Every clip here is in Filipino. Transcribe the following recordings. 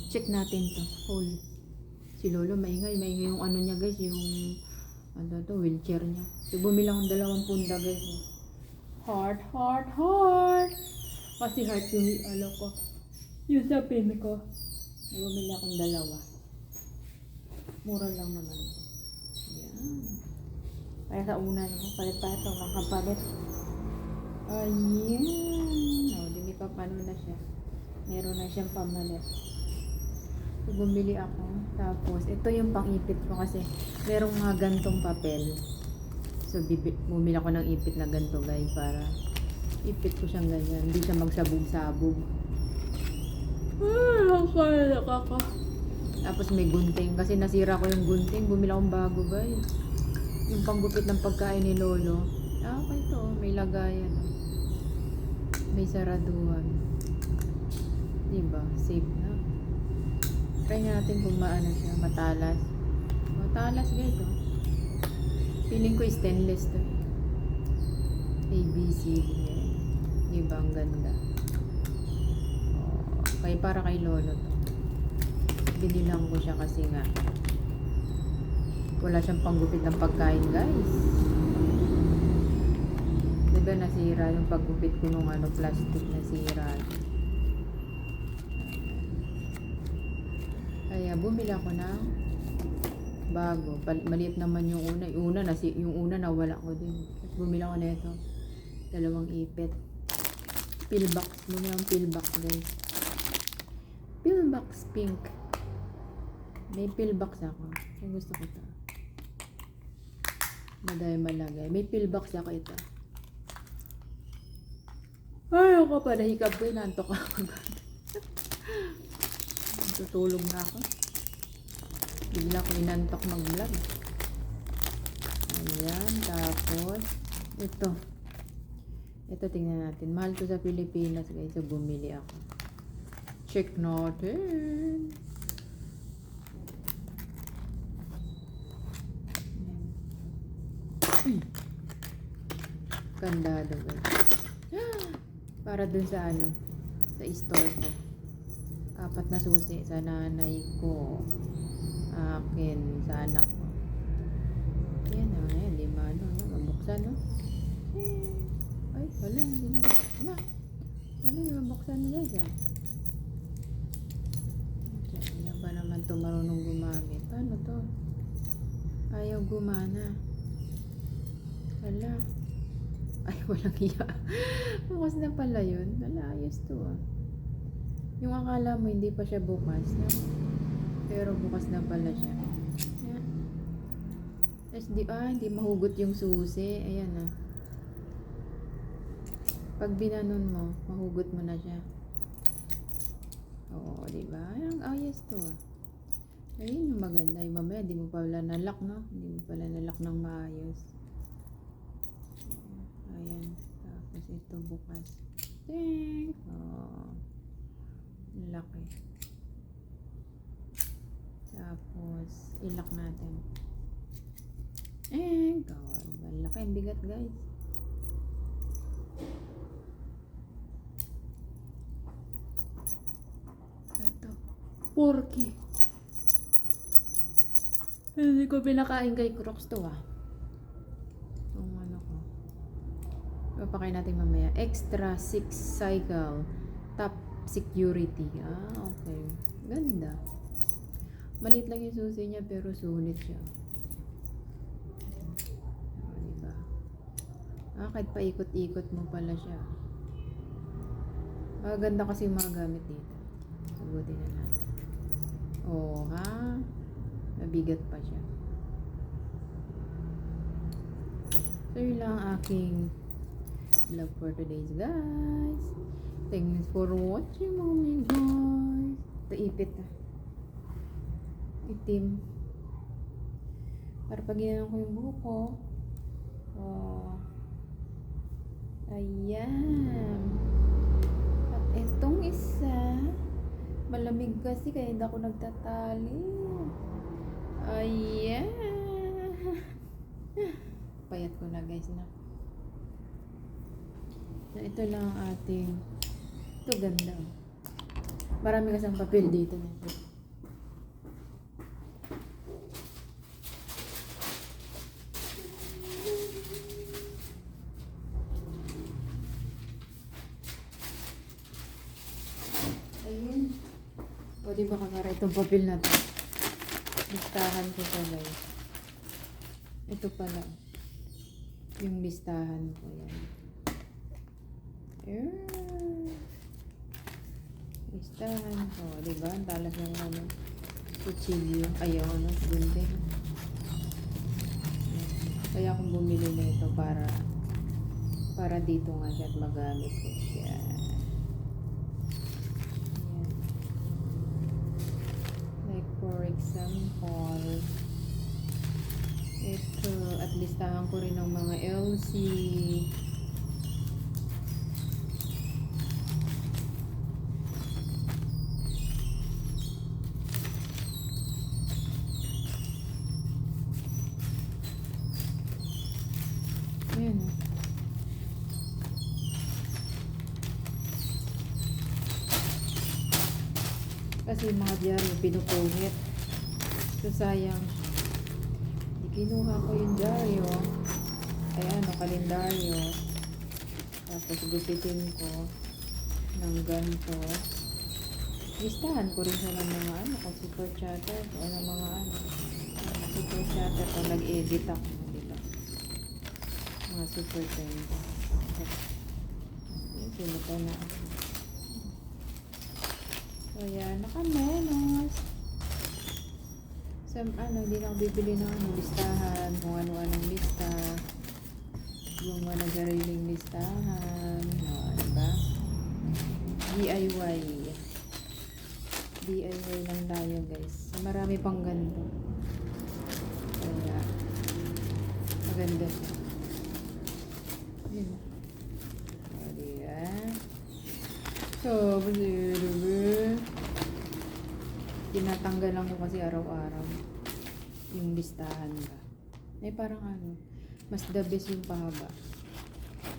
Check natin to. Hold. Si Lolo, maingay. Maingay yung ano niya guys. Yung, ano to, wheelchair niya. So, bumili akong 2 punda guys. Heart, heart, heart. Kasi heart yung, ano ko. Yung sa pin ko. Bumili akong 2. Mura lang naman ito. Yan. Kaya sa una ko, palit-palit ako makapalit. Ayan. O, hindi pa paano na siya. Meron na siyang pamalit. So, bumili ako. Tapos, ito yung pang-ipit ko kasi merong mga gantong papel. So, bumili ako ng ipit na ganto guys para ipit ko siyang ganyan. Hindi siya magsabog-sabog. Nakaka. Tapos may gunting. Kasi nasira ko yung gunting. Bumili akong bago guys. Yung panggupit ng pagkain ni Lolo. Okay to. May lagayan. May saraduhan. Diba? Safe na. Try natin kung maano siya. Matalas. Matalas guys oh. Feeling ko stainless to. ABC. Diba? Ang ganda. Oh, kaya para kay Lolo to. Binilang ko siya kasi nga wala siyang panggupit ng pagkain guys. Diba nasira yung paggupit ko nung ano plastic nasira. Kaya bumili ako ng bago. Maliit naman yung una. Yung una nawala ko din. Bumili ako na ito. 2 ipit. Pillbox. Bumili akong pillbox guys. Pillbox pink. May pillbox ako. Kung gusto ko ito. Madaya malagay. May pillbox ako ito. Ay, ako pa. Nahikab ko. Nantok ako. Tutulog na ako. Bigla ko inantok mag-vlog. Ayan. Tapos, ito. Ito tingnan natin. Mahal to sa Pilipinas guys. So, bumili ako. Check natin. Kandado guys. Para dun sa ano, sa store ko. 4 na susi sa nanay ko. Akin, sa anak ko. Ayan na, ayan. 5 ano, mabuksan no. Ay, wala, hindi na. Wala, hindi mabuksan guys ah. Wala ba naman to marunong gumamit? Paano to? Ayaw gumana. Wala. Ay, walang iya. Bukas na pala yun. Wala, ayos to ah. Yung akala mo hindi pa siya bukas. No? Pero bukas na pala siya. Ayan. Tapos hindi mahugot yung susi. Ayan ah. Pag binanon mo, mahugot mo na siya. Oo, diba? Ang ayos to ah. Ayun yung maganda. Yung mamaya, hindi mo pala nalock, no? Hindi mo pala nalock ng maayos. Ayan. Tapos ito bukas. Ding! Oh. Laki. Tapos, ilock natin. God. Laki. Ang bigat, guys. Ito. Porky. Hindi ko pinakain kay Crocs to ah. Itong ano ko. Papakain natin mamaya. Extra 6 cycle. Top security. Okay. Ganda. Maliit lang yung susi niya pero sulit siya. Diba? Kahit paikot-ikot mo pala siya. Maganda kasi yung mga gamit dito. Sagutin na natin. Oh, ha? Mabigat pa siya. So, yun lang aking vlog for today's guys. Thanks for watching mga guys. Ito ipit na. Itim. Para pag ginanong ko yung buhok ko. Oh. Ayan. At itong isa, malamig kasi kaya hindi ako nagtatali. Ayan. Payat ko na guys na. So, ito lang ang ating. Ito ganda. Marami kasang papel dito nito. Ayun. O di ba kakara itong papel na to? Listahan ko pa guys. Ito pala. Yung listahan ko yan. Ayun. Listahan ko. Diba? Ang talas ng ano. Kutsilyo. Ayaw ano. Gunting. Kaya akong bumili na ito para dito nga siya at magamit ko siya. Ayan. Like for example, ito at listahan ko rin ng mga LC. Ayan. Kasi mga dyaryo pinupuhit. So sayang. Di kinuha ko yung dyaryo. Ay ano, kalendaryo. Tapos gupitin ko ng ganito. Listahan ko rin siya ng mga ano, kung super chatter o ng mga ano. Super chatter kung nag-edit ako. Diba? Mga super tempo. Sino pa na ako. So, yan. Nakamenos. Sa ano, hindi na ako bibili ng ano, listahan. Kung ano-anong lista. Yung mga nagsariling listahan. O, diba? DIY. DIY lang tayo, guys. So, marami pang ganito. Kaya, maganda siya. Yun. O, diba? So, tinatanggalan ko kasi araw-araw yung listahan ba. Eh parang ano, mas the best yung pahaba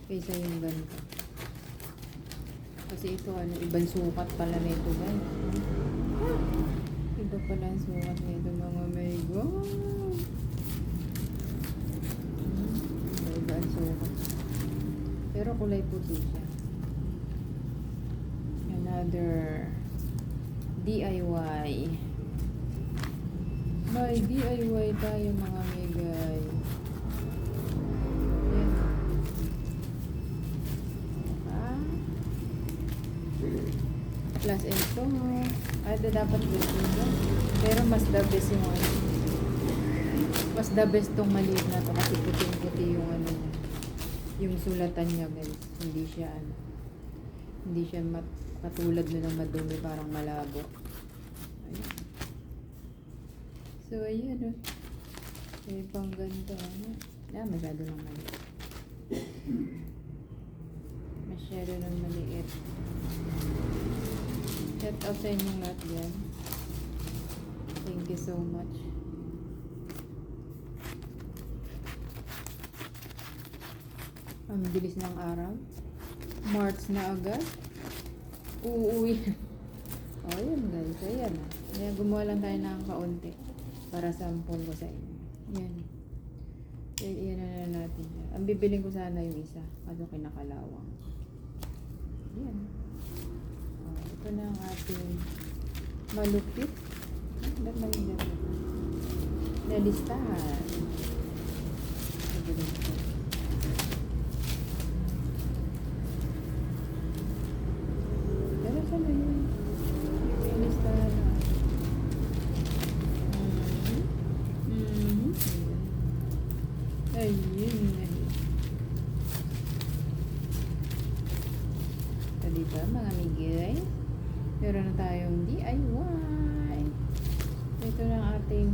kaysa yung ganito. Kasi ito ano, ibang sukat pala nito guys. Iba pala ang sukat nito mga may god. Iba ang sukat. Pero kulay puti siya. Another DIY. May DIY tayo mga megay. Yan. Plus ito. Ito dapat gusto nyo. Pero mas the best yung ano. Mas the best tong maliit na to kasi puting-puti yung ano niya. Yung sulatan niya guys. Hindi siya ano. Hindi siya katulad na ng madumi, parang malabo. Ayan. So, ayan o. May pang ganito. Ano? Masyado ng maliit. Masyado ng maliit. Shout out sa inyong lahat yan. Thank you so much. Ang bilis ng araw. March na agad. Uuwi. O, yun guys. Ayan na. Ayan, gumawa lang tayo ng kaunti para sample ko sa inyo. Yan. Yan na natin yan. Ang bibiling ko sana yung isa. Kaso kinakalawang. Yan. O, ito na ang ating malupit. Ba't maging dito? Nalistahan. Bibiling ko. Ayun. So, diba mga migay? Meron na tayong DIY. Ito na ang ating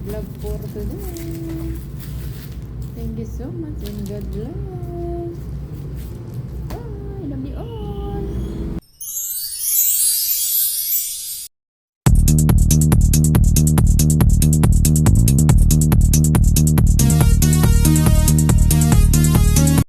vlog for today. Thank you so much and God bless.